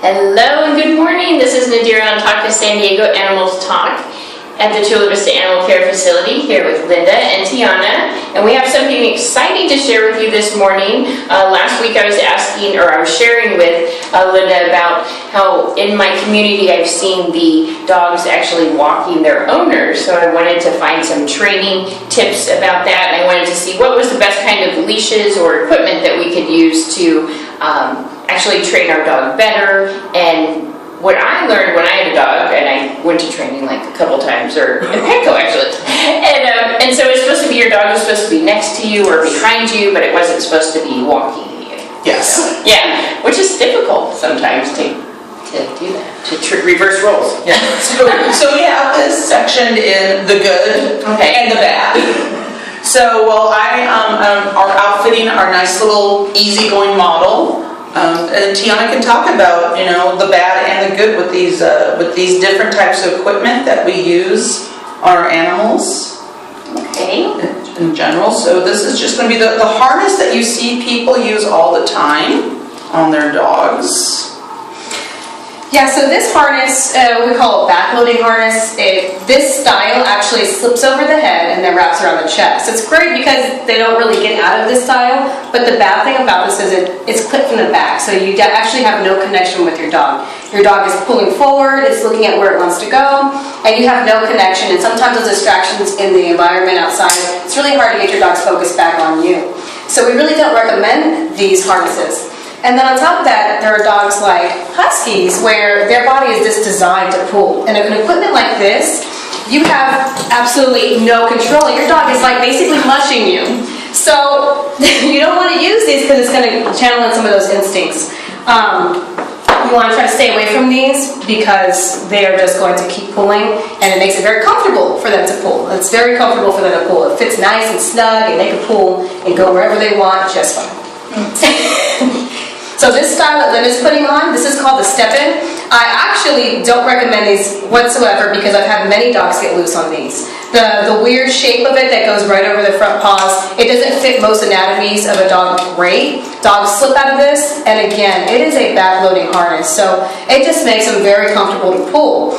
Hello and good morning. This is Nadira on Talk to San Diego Animals Talk at the Chula Vista Animal Care Facility here with Linda and Tiana. And we have something exciting to share with you this morning. Last week I was sharing with Linda about how in my community I've seen the dogs actually walking their owners. So I wanted to find some training tips about that. And I wanted to see what was the best kind of leashes or equipment that we could use to actually train our dog better. And what I learned when I had a dog, and I went to training like a couple times, or in Petco actually, and so it's supposed to be your dog was supposed to be next to you or behind you, but it wasn't supposed to be walking you. Yes. Yeah, which is difficult sometimes to do that, to reverse roles. Yeah. So we have this section in the good and the bad. So while I are outfitting our nice little easygoing model, and Tiana can talk about, the bad and the good with these different types of equipment that we use on our animals. Okay. In general. So this is just going to be the harness that you see people use all the time on their dogs. Yeah, so this harness, we call it backloading harness. This style actually slips over the head and then wraps around the chest. It's great because they don't really get out of this style, but the bad thing about this is it's clipped from the back, so you actually have no connection with your dog. Your dog is pulling forward, it's looking at where it wants to go, and you have no connection, and sometimes those distractions in the environment outside, it's really hard to get your dog's focus back on you. So we really don't recommend these harnesses. And then on top of that, there are dogs like Huskies where their body is just designed to pull. And an equipment like this, you have absolutely no control. Your dog is like basically mushing you. So you don't want to use these because it's going to channel in some of those instincts. You want to try to stay away from these because they are just going to keep pulling, and it makes it very comfortable for them to pull. It's very comfortable for them to pull. It fits nice and snug, and they can pull and go wherever they want just fine. So this style that Lynn is putting on, this is called the step-in. I actually don't recommend these whatsoever because I've had many dogs get loose on these. The weird shape of it that goes right over the front paws, it doesn't fit most anatomies of a dog great. Dogs slip out of this, and again, it is a backloading harness, so it just makes them very comfortable to pull.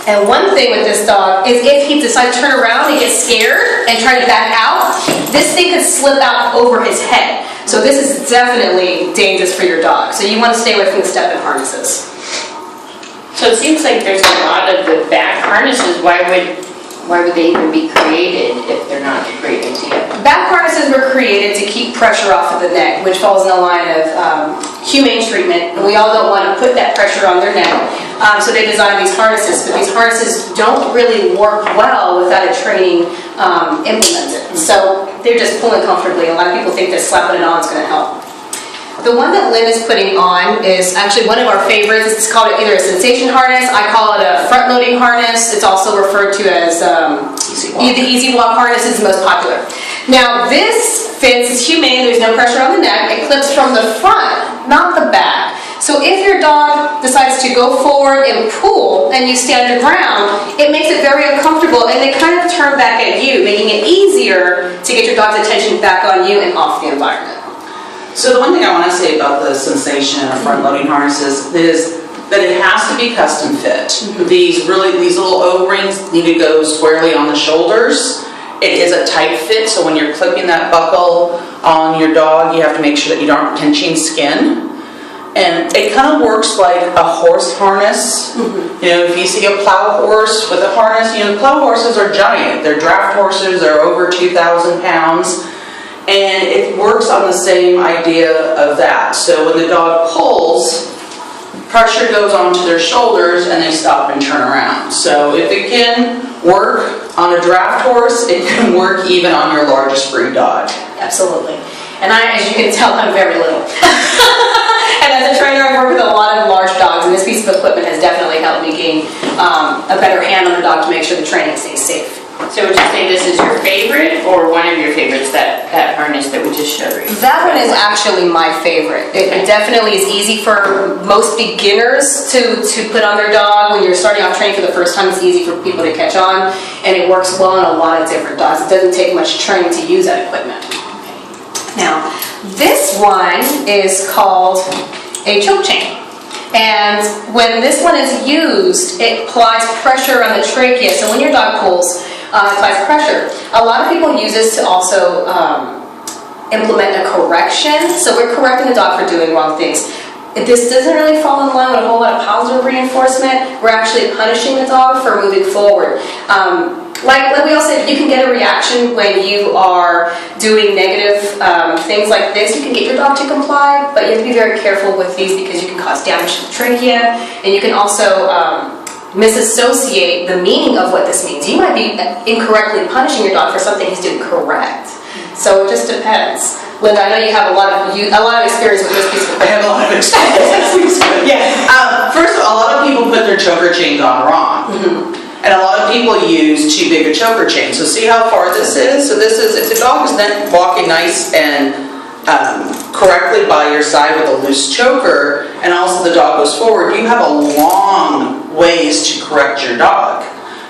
And one thing with this dog is if he decides to turn around and get scared and try to back out, this thing could slip out over his head. So this is definitely dangerous for your dog. So you want to stay away from the step-in harnesses. So it seems like there's a lot of the back harnesses. Why would they even be created if they're not a great idea? Back harnesses were created to keep pressure off of the neck, which falls in the line of humane treatment. And we all don't want to put that pressure on their neck. So they designed these harnesses, but these harnesses don't really work well without a training implemented. So they're just pulling comfortably. A lot of people think that slapping it on is going to help. The one that Lynn is putting on is actually one of our favorites. It's called either a sensation harness. I call it a front-loading harness. It's also referred to as the Easy Walk harness is the most popular. Now this fits, it's humane, there's no pressure on the neck. It clips from the front, not the back. So if your dog decides to go forward and pull and you stay on the ground, it makes it very uncomfortable and they kind of turn back at you, making it easier to get your dog's attention back on you and off the environment. So the one thing I want to say about the sensation or front-loading harnesses is that it has to be custom fit. Mm-hmm. These little O-rings need to go squarely on the shoulders. It is a tight fit, so when you're clipping that buckle on your dog, you have to make sure that you aren't pinching skin. And it kind of works like a horse harness. Mm-hmm. If you see a plow horse with a harness, plow horses are giant. They're draft horses, they're over 2,000 pounds. And it works on the same idea of that. So when the dog pulls, pressure goes onto their shoulders and they stop and turn around. So if it can work on a draft horse, it can work even on your largest breed dog. Absolutely. And as you can tell, I'm very little. And as a trainer, I've worked with a lot of large dogs, and this piece of equipment has definitely helped me gain a better hand on the dog to make sure the training stays safe. So would you say this is your favorite or one of your favorites, that harness that we just showed you? That one is actually my favorite. It definitely is easy for most beginners to put on their dog. When you're starting off training for the first time, it's easy for people to catch on, and it works well on a lot of different dogs. It doesn't take much training to use that equipment. Now, this one is called a choke chain. And when this one is used, it applies pressure on the trachea. So when your dog pulls, it applies pressure. A lot of people use this to also implement a correction. So we're correcting the dog for doing wrong things. If this doesn't really fall in line with a whole lot of positive reinforcement, we're actually punishing the dog for moving forward. Like we all said, you can get a reaction when you are doing negative things like this. You can get your dog to comply, but you have to be very careful with these because you can cause damage to the trachea, and you can also misassociate the meaning of what this means. You might be incorrectly punishing your dog for something he's doing correct. So it just depends. Linda, I know you have a lot of experience with this piece of equipment. I have a lot of experience. Yeah. First of all, a lot of people put their choker chains on wrong. Mm-hmm. And a lot of people use too big a choker chain. So see how far this is? So this is, if the dog is then walking nice and correctly by your side with a loose choker, and also the dog goes forward, you have a long ways to correct your dog.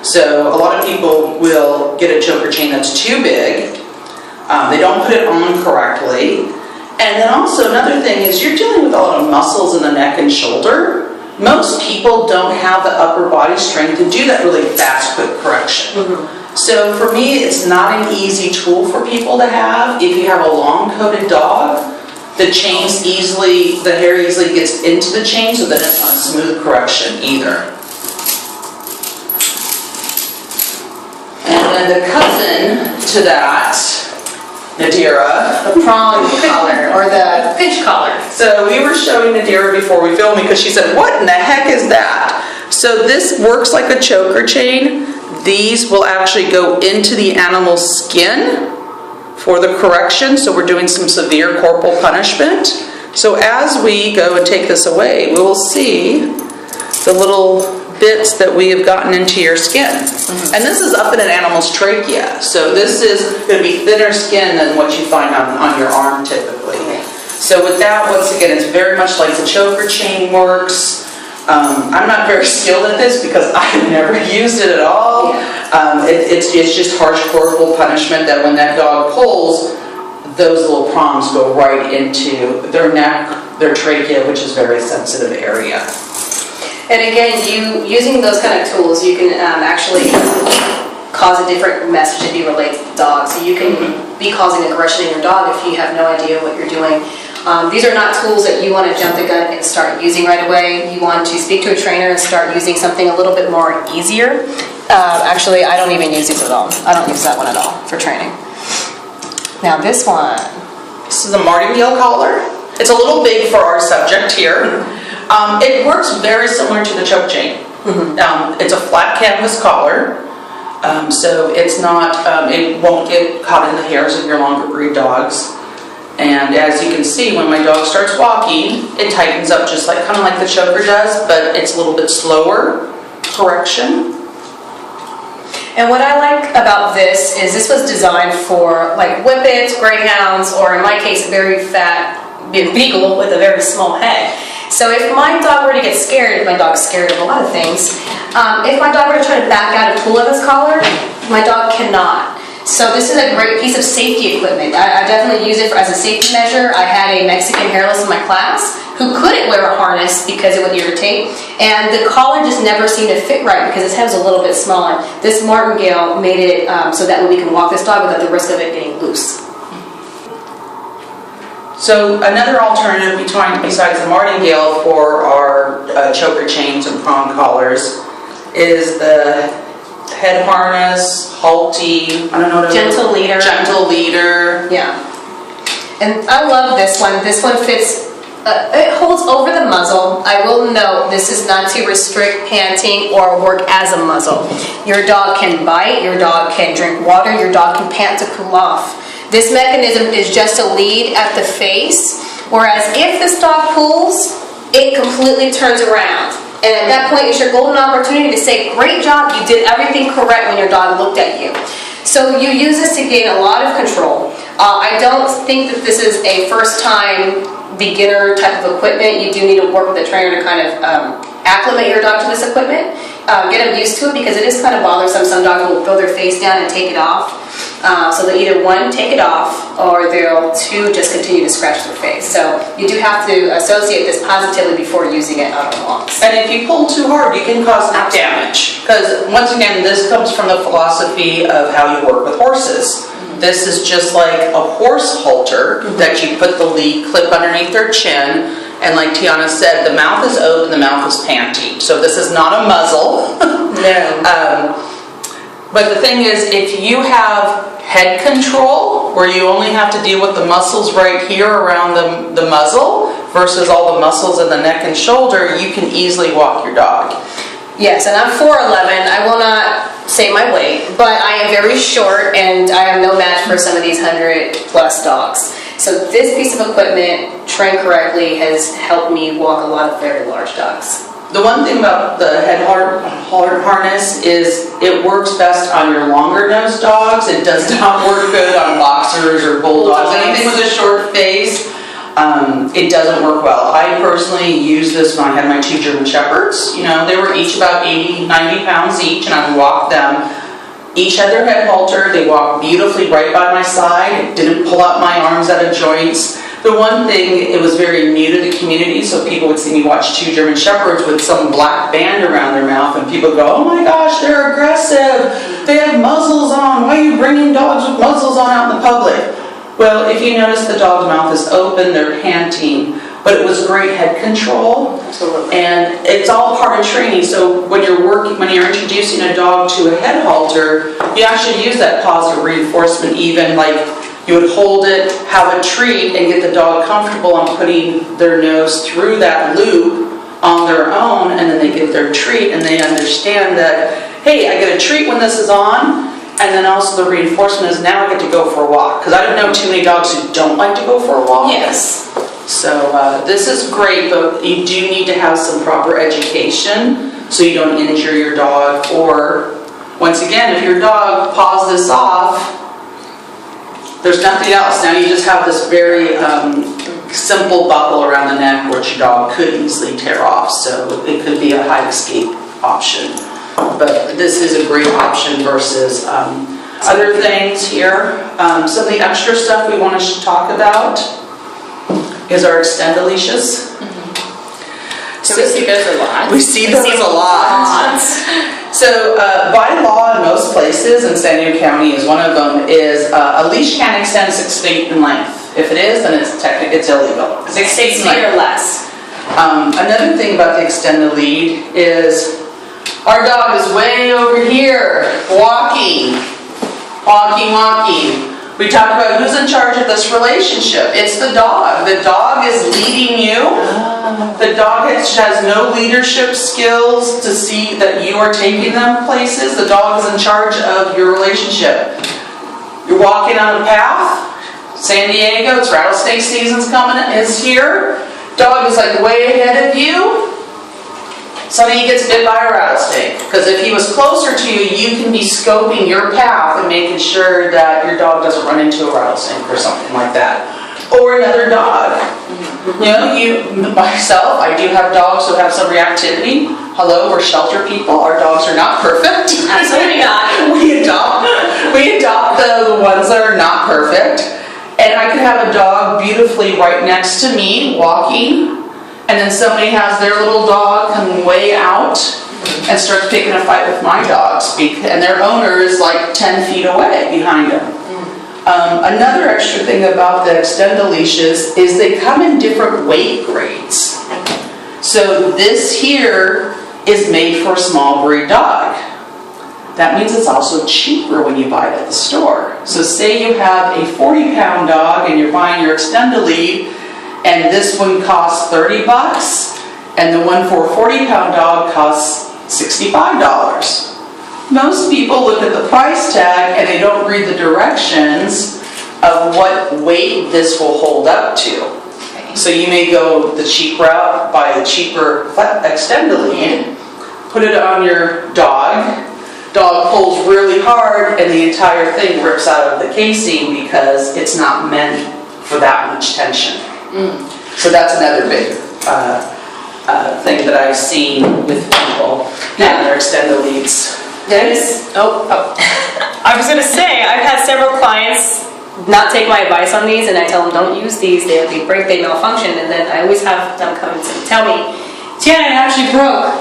So a lot of people will get a choker chain that's too big. They don't put it on correctly. And then also another thing is you're dealing with a lot of muscles in the neck and shoulder. Most people don't have the upper body strength to do that really fast, quick correction. Mm-hmm. So for me, it's not an easy tool for people to have. If you have a long-coated dog, the hair easily gets into the chain, so then it's not smooth correction either. And then the cousin to that, Nadira. The prong collar or the pinch collar. So we were showing Nadira before we filmed because she said, what in the heck is that? So this works like a choker chain. These will actually go into the animal's skin for the correction. So we're doing some severe corporal punishment. So as we go and take this away, we will see the little bits that we have gotten into your skin. Mm-hmm. And this is up in an animal's trachea. So this is going to be thinner skin than what you find on your arm typically. So with that, once again, it's very much like the choker chain works. I'm not very skilled at this because I've never used it at all. It's just harsh corporal punishment that when that dog pulls, those little prongs go right into their neck, their trachea, which is a very sensitive area. And again, using those kind of tools, you can actually cause a different message if you relate to the dog. So you can be causing aggression in your dog if you have no idea what you're doing. These are not tools that you want to jump the gun and start using right away. You want to speak to a trainer and start using something a little bit more easier. Actually, I don't even use these at all. I don't use that one at all for training. Now this one. This is a martingale collar. It's a little big for our subject here. It works very similar to the choke chain. Mm-hmm. It's a flat canvas collar, so it's not, it won't get caught in the hairs of your longer breed dogs. And as you can see, when my dog starts walking, it tightens up just like, kind of like the choker does, but it's a little bit slower correction. And what I like about this is this was designed for like whippets, greyhounds, or in my case, a very fat beagle with a very small head. So if my dog were to get scared, my dog's scared of a lot of things, if my dog were to try to back out and pull at his collar, my dog cannot. So this is a great piece of safety equipment. I definitely use it as a safety measure. I had a Mexican hairless in my class who couldn't wear a harness because it would irritate, and the collar just never seemed to fit right because his head was a little bit smaller. This martingale made it so that way we can walk this dog without the risk of it getting loose. So another alternative besides the martingale for our choker chains and prong collars is the head harness, halty, I don't know what Gentle leader. Gentle leader. Yeah. And I love this one. This one fits, it holds over the muzzle. I will note this is not to restrict panting or work as a muzzle. Your dog can bite, your dog can drink water, your dog can pant to cool off. This mechanism is just a lead at the face, whereas if the dog pulls, it completely turns around. And at that point, it's your golden opportunity to say, great job, you did everything correct when your dog looked at you. So you use this to gain a lot of control. I don't think that this is a first-time beginner type of equipment. You do need to work with a trainer to kind of acclimate your dog to this equipment, get them used to it because it is kind of bothersome. Some dogs will throw their face down and take it off. So they'll either one, take it off, or they'll two, just continue to scratch their face. So you do have to associate this positively before using it on walks. And if you pull too hard, you can cause damage. Because once again, this comes from the philosophy of how you work with horses. This is just like a horse halter that you put the lead clip underneath their chin. And like Tiana said, the mouth is open, the mouth is panting. So this is not a muzzle. No. But the thing is, if you have head control, where you only have to deal with the muscles right here around the muzzle versus all the muscles in the neck and shoulder, you can easily walk your dog. Yes, and I'm 4'11". I will not say my weight, but I am very short and I am no match for some of these 100+ dogs. So this piece of equipment, trained correctly, has helped me walk a lot of very large dogs. The one thing about the head harness is it works best on your longer nosed dogs. It does not work good on boxers or bulldogs. Anything with a short face, it doesn't work well. I personally used this when I had my 2 German Shepherds. You know, they were each about 80, 90 pounds each, and I would walk them. Each had their head halter. They walked beautifully right by my side. It didn't pull out my arms out of joints. The one thing, it was very new to the community, so people would see me watch 2 German Shepherds with some black band around their mouth, and people go, oh my gosh, they're aggressive. They have muzzles on. Why are you bringing dogs with muzzles on out in the public? Well, if you notice, the dog's mouth is open, they're panting, but it was great head control. Absolutely. And it's all part of training. So when you're introducing a dog to a head halter, you actually use that positive reinforcement, even like you would hold it, have a treat, and get the dog comfortable on putting their nose through that loop on their own, and then they get their treat, and they understand that, hey, I get a treat when this is on, and then also the reinforcement is now I get to go for a walk. Because I don't know too many dogs who don't like to go for a walk. Yes. So this is great, but you do need to have some proper education so you don't injure your dog. Or, once again, if your dog paws this off, there's nothing else. Now you just have this very simple buckle around the neck which your dog could easily tear off. So it could be a high escape option. But this is a great option versus other things here. Some of the extra stuff we want to talk about is our extended leashes. So we see those a lot. We see those a lot. So by law in most places, and San Diego County is one of them, is a leash can't extend 6 feet in length. If it is, then it's illegal. 6 feet or less. Another thing about the extended lead is our dog is way over here, walking. We talked about who's in charge of this relationship. It's the dog. The dog is leading you. The dog has no leadership skills to see that you are taking them places. The dog is in charge of your relationship. You're walking on a path. San Diego, it's rattlesnake season's is here. Dog is like way ahead of you. Suddenly he gets bit by a rattlesnake. Because if he was closer to you, you can be scoping your path and making sure that your dog doesn't run into a rattlesnake or something like that. Or another dog. You know, myself, I do have dogs who have some reactivity. Hello, we're shelter people. Our dogs are not perfect. Absolutely not. We adopt the ones that are not perfect. And I could have a dog beautifully right next to me, walking, and then somebody has their little dog come way out and starts picking a fight with my dogs, and their owner is like 10 feet away behind them. Another extra thing about the extended leashes is they come in different weight grades. So this here is made for a small breed dog. That means it's also cheaper when you buy it at the store. So say you have a 40-pound dog and you're buying your extended lead, and this one costs $30, and the one for a 40-pound dog costs $65. Most people look at the price tag and they don't read the directions of what weight this will hold up to. Okay. So you may go the cheap route, buy the cheaper extended lead, put it on your dog. Dog pulls really hard and the entire thing rips out of the casing because it's not meant for that much tension. So that's another big thing that I've seen with people and their extended leads. I I was going to say, I've had several clients not take my advice on these, and I tell them don't use these, they break, they malfunction, and then I always have them come and tell me, Janet, it actually broke.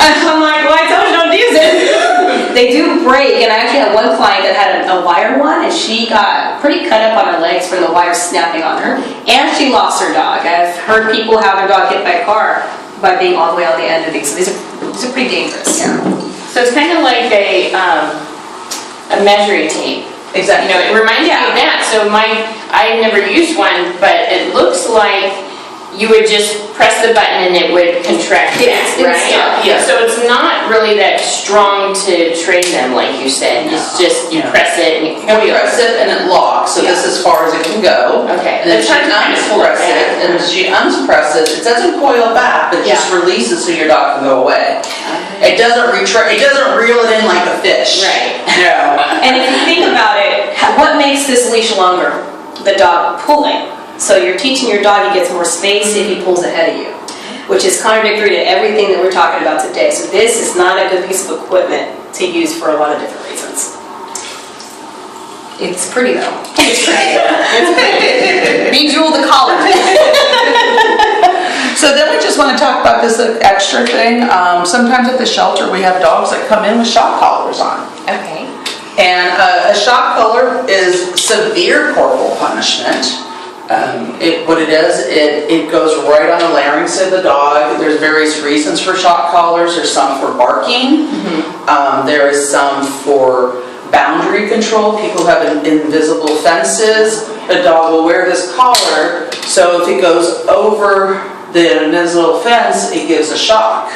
I'm like, well, I told you don't use it. They do break, and I actually had one client that had a wire one, and she got pretty cut up on her legs from the wire snapping on her, and she lost her dog. I've heard people have their dog hit by a car by being all the way on the end of these, so these are pretty dangerous. Yeah. So it's kind of like a measuring tape. Exactly. You know, it reminds me of that. So I never used one, but it looks like you would just press the button and it would contract back, right? Yeah. So it's not really that strong to train them, like you said. It's just you press it and it can You press it and it locks, so this is as far as it can go. Okay. And then It's she hard to kind of pull it unpress back. it, and as she unpresses, it doesn't coil back, but just releases so your dog can go away. It doesn't it doesn't reel it in like a fish. Right. No. And if you think about it, what makes this leash longer? The dog pulling. So you're teaching your dog he gets more space if he pulls ahead of you, which is contradictory to everything that we're talking about today. So this is not a good piece of equipment to use for a lot of different reasons. It's pretty though. It's pretty. It's pretty. Bejewel the collar. So then we just want to talk about this extra thing. Sometimes at the shelter we have dogs that come in with shock collars on. Okay. And a shock collar is severe corporal punishment. What it does, it goes right on the larynx of the dog. There's various reasons for shock collars. There's some for barking. There is some for boundary control. People have invisible fences. The dog will wear this collar, so if it goes over the invisible fence, it gives a shock.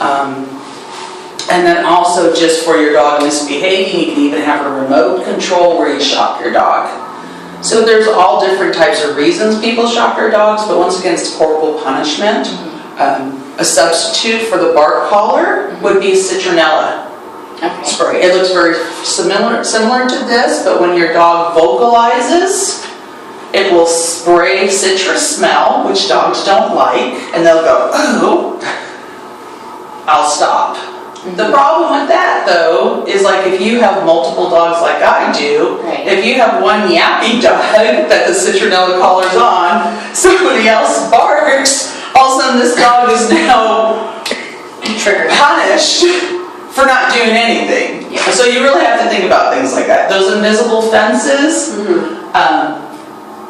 And then also just for your dog misbehaving, you can even have a remote control where you shock your dog. So there's all different types of reasons people shock their dogs, but once again, it's corporal punishment. A substitute for the bark collar would be citronella spray. It looks very similar to this, but when your dog vocalizes, it will spray citrus smell, which dogs don't like, and they'll go, oh, I'll stop. The problem with that, though, is like if you have multiple dogs like I do, if you have one yappy dog that the citronella collar's on, somebody else barks, all of a sudden this dog is now punished for not doing anything. So you really have to think about things like that. Those invisible fences,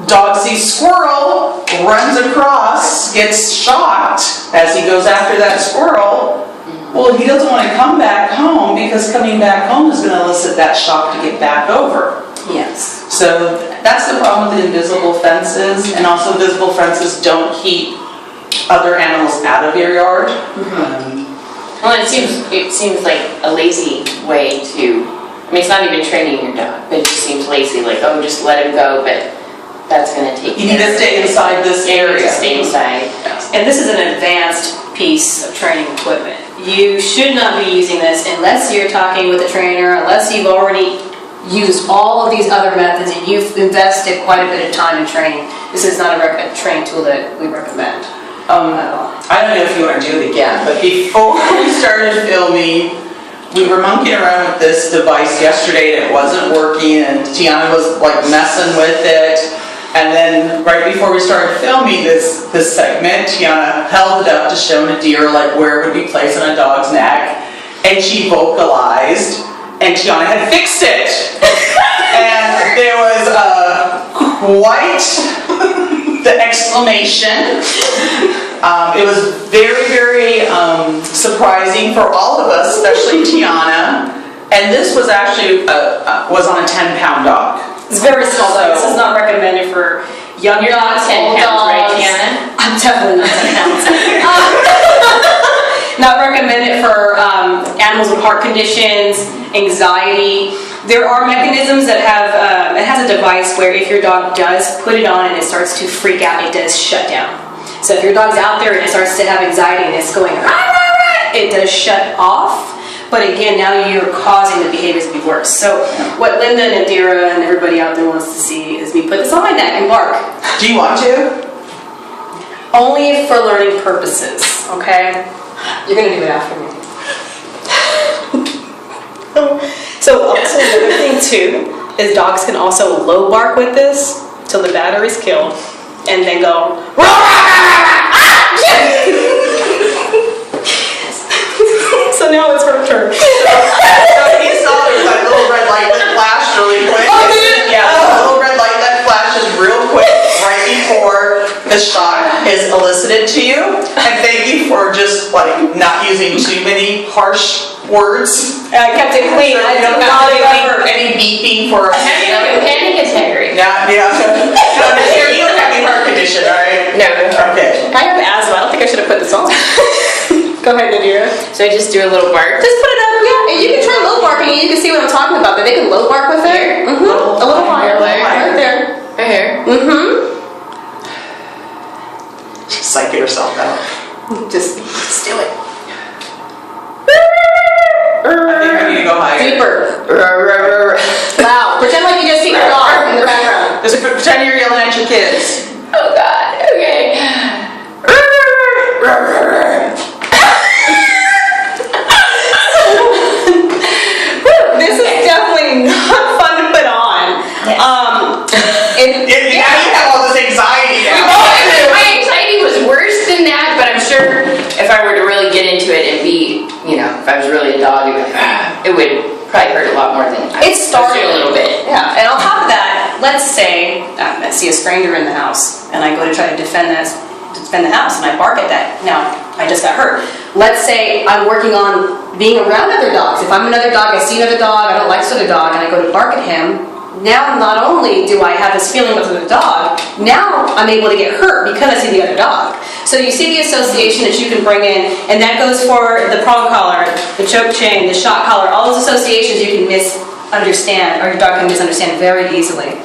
dog sees squirrel, runs across, gets shocked as he goes after that squirrel. Well, he doesn't want to come back home because coming back home is going to elicit that shock to get back over. Yes. So that's the problem with the invisible fences, and also invisible fences don't keep other animals out of your yard. Well, it seems like a lazy way to. I mean, it's not even training your dog, but it just seems lazy. Like, oh, just let him go, but that's going to take. You need to stay inside this area. Stay inside. And this is an advanced piece of training equipment. You should not be using this unless you're talking with a trainer, unless you've already used all of these other methods and you've invested quite a bit of time in training. This is not a training tool that we recommend at all. I don't know if you want to do it again, but before we started filming, we were monkeying around with this device yesterday and it wasn't working, and Tiana was like messing with it. And then right before we started filming this segment, Tiana held it up to show Nadir like where it would be placed on a dog's neck, and she vocalized, and Tiana had fixed it. And there was quite the exclamation. It was very, very surprising for all of us, especially Tiana. And this was actually was on a 10-pound dog. It's very small. This is not recommended for young dogs, 10 old pounds, right, dogs. Tiana? I'm definitely not 10 pounds. Not recommended for animals with heart conditions, anxiety. There are mechanisms that have, it has a device where if your dog does put it on and it starts to freak out, it does shut down. So if your dog's out there and it starts to have anxiety and it's going, rah, rah, rah, it does shut off. But again, now you're causing the behaviors to be worse. So what Linda and Adira and everybody out there wants to see is me put this on my neck and bark. Do you want to? Only for learning purposes, okay? You're going to do it after me. So also another thing too is dogs can also low bark with this till the battery's killed, and then go. So now it's her turn. So he saw there's that little red light that flashed really quick. Oh, did it? Yeah, the little red light that flashes real quick right before the shock is elicited to you. And thank you for just like not using too many harsh words. I kept it clean. I You don't did have not to do ever. any beeping for us. I'm having like a panic attack right now. Yeah. No, you don't have any heart condition, all right? No. Okay. I have asthma. I don't think I should have put this on. Go ahead, Nadira. So I just do a little bark. Just put it up. Yeah, and you can try low barking, and you can see what I'm talking about. That they can low bark with it. Here? Mm-hmm. A little higher, right there. Right here. Mm-hmm. She's psyching herself out. Just do it. I think I need to go higher. Deeper. Loud. Pretend like you just see your dog in the background. Just pretend you're yelling at your kids. Oh God. Okay. This is definitely not fun to put on. Yes. Now you have all this anxiety now. My anxiety was worse than that, but I'm sure if I were to really get into it and be, if I was really a dog, it would probably hurt a lot more than It started a little bit. Yeah, and on top of that, let's say I see a stranger in the house, and I go to try to defend the house, and I bark at that. Now, I just got hurt. Let's say I'm working on being around other dogs. If I'm another dog, I see another dog, I don't like this other dog, and I go to bark at him. Now, not only do I have this feeling with the dog, now I'm able to get hurt because I see the other dog. So you see the association that you can bring in, and that goes for the prong collar, the choke chain, the shock collar, all those associations you can misunderstand, or your dog can misunderstand very easily.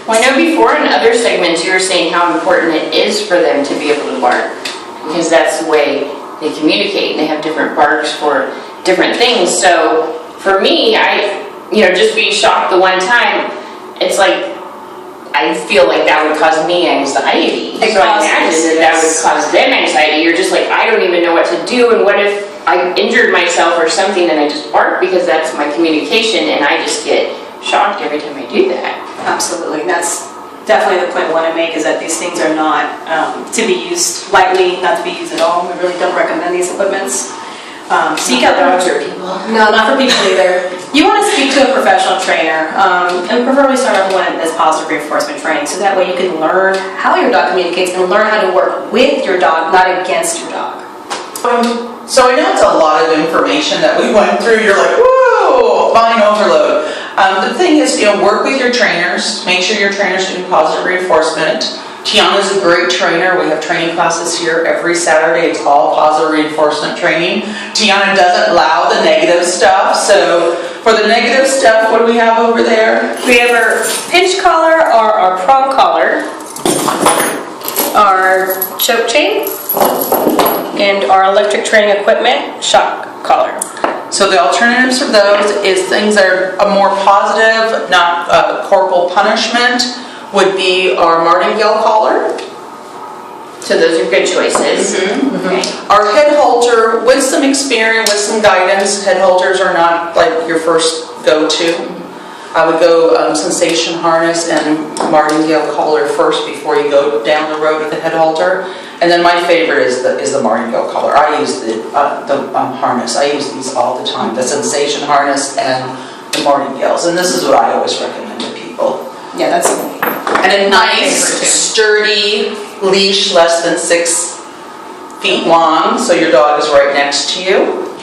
Well, I know before in other segments you were saying how important it is for them to be able to bark, because that's the way they communicate, and they have different barks for different things. So for me, just being shocked the one time, it's like, I feel like that would cause me anxiety. So I imagine that would cause them anxiety. You're just like, I don't even know what to do, and what if I injured myself or something and I just bark, because that's my communication, and I just get shocked every time I do that. Absolutely, that's definitely the point I want to make, is that these things are not to be used lightly, not to be used at all. We really don't recommend these equipments. Seek out dogs or people. No, not for people either. You want to speak to a professional trainer, and preferably start off one that's positive reinforcement training, so that way you can learn how your dog communicates and learn how to work with your dog, not against your dog. So I know it's a lot of information that we went through. You're like, whoa, mind overload. The thing is, work with your trainers. Make sure your trainers doing positive reinforcement. Tiana's a great trainer. We have training classes here every Saturday. It's all positive reinforcement training. Tiana doesn't allow the negative stuff. So for the negative stuff, what do we have over there? We have our pinch collar, or our prong collar, our choke chain, and our electric training equipment shock collar. So the alternatives for those is things that are more positive, not corporal punishment, would be our martingale collar. So those are good choices. Okay. Our head halter, with some experience, with some guidance, head halters are not like your first go-to. I would go sensation harness and martingale collar first before you go down the road with the head halter. And then my favorite is the martingale collar. I use the harness. I use these all the time, the sensation harness and the martingales. And this is what I always recommend to people. Yeah, that's And a nice, sturdy leash, less than 6 feet long, so your dog is right next to you.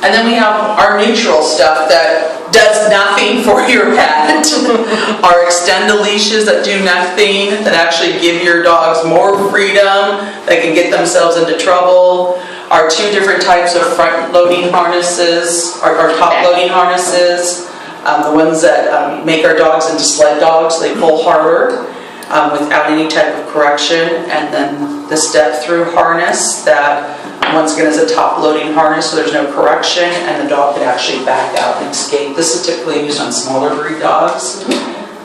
And then we have our neutral stuff that does nothing for your pet. Our extended leashes that do nothing, that actually give your dogs more freedom, that can get themselves into trouble. Our 2 different types of front loading harnesses, our top loading harnesses. The ones that make our dogs into sled dogs, they pull harder without any type of correction. And then the step-through harness that, once again, is a top-loading harness, so there's no correction, and the dog could actually back out and escape. This is typically used on smaller breed dogs.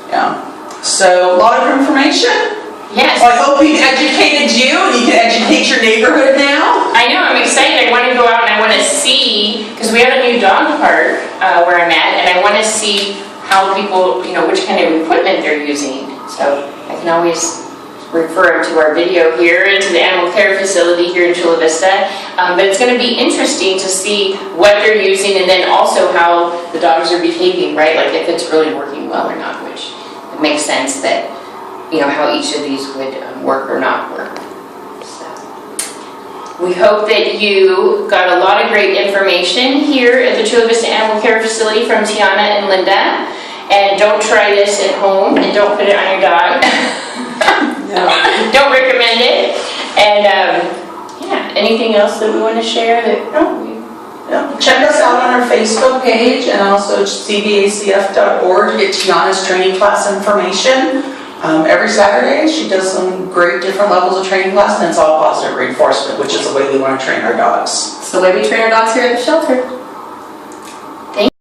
Yeah. So, a lot of information. Yes. Well, I hope we educated you, and you can educate your neighborhood now. I know, I'm excited. I want to go out and I want to see, because because we have a new dog park where I'm at, and I want to see how people, which kind of equipment they're using. So I can always refer them to our video here and to the animal care facility here in Chula Vista. But it's going to be interesting to see what they're using, and then also how the dogs are behaving, right? Like if it's really working well or not, which it makes sense that, how each of these would work or not work. So we hope that you got a lot of great information here at the Chula Vista Animal Care Facility from Tiana and Linda. And don't try this at home, and don't put it on your dog. Don't recommend it. And yeah, anything else that we want to share that? Check us out on our Facebook page and also cbacf.org to get Tiana's training class information. Every Saturday she does some great different levels of training class, and it's all positive reinforcement, which is the way we want to train our dogs. It's the way we train our dogs here at the shelter.